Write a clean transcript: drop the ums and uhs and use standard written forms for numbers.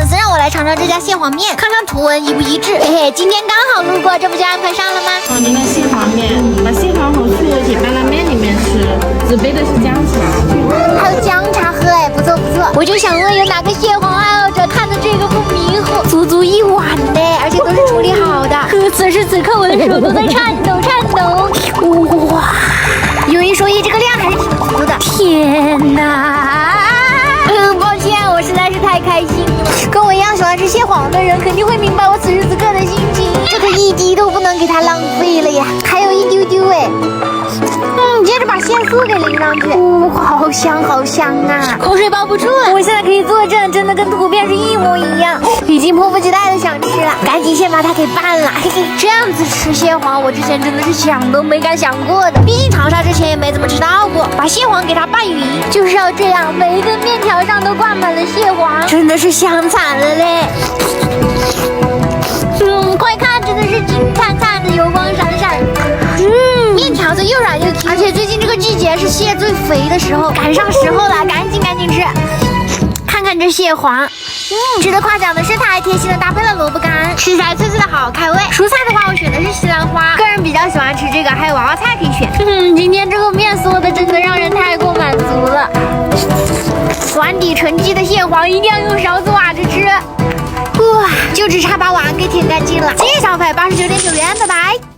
丝让我来尝尝这家蟹黄面，看看图文一不一致。嘿嘿，今天刚好路过，这不就安排上了吗？放进了蟹黄面，把蟹黄和醋填拌到面里面吃。只备的是姜茶，还有姜茶喝，哎，不错不错。我就想问，有哪个蟹黄爱好者看着这个不迷糊？足足1碗呢，而且都是处理好的。此时此刻，我的手都在颤抖颤抖。哇，有一说一，这个量还是挺足的。天哪！抱歉，我实在是太开心了。跟我一样喜欢吃蟹黄的人，肯定会明白我此时此刻的心情。这个一滴都不能给它浪费了呀，还有一丢丢哎。接着把蟹素给淋上去，好香好香啊！口水包不住了，我现在可以作证，真的跟图片是一模一样，已经迫不及待的想吃了，赶紧先把它给拌了。嘿嘿，这样子吃蟹黄，我之前真的是想都没敢想过的，毕竟长沙之前也没怎么吃到过。把蟹黄给它拌匀，就是要这样，每一根面条上都挂满了蟹黄，真的是香惨了嘞！快看，真的是金灿灿的，油光闪闪。面条子又软又 Q， 而且最近这个季节是蟹最肥的时候，赶上时候了，赶紧吃。看看这蟹黄，值得夸奖的是，它还贴心的搭配了萝卜干，吃起来脆脆的，好开胃。蔬菜的话，我选的是西兰花，个人比较喜欢吃这个，还有娃娃菜可以选。今天这个面嗦的真的让人太过满足了。碗底沉积的蟹黄一定要用勺子挖着吃，哇，就只差把碗给舔干净了。今日消费89.9元，拜拜。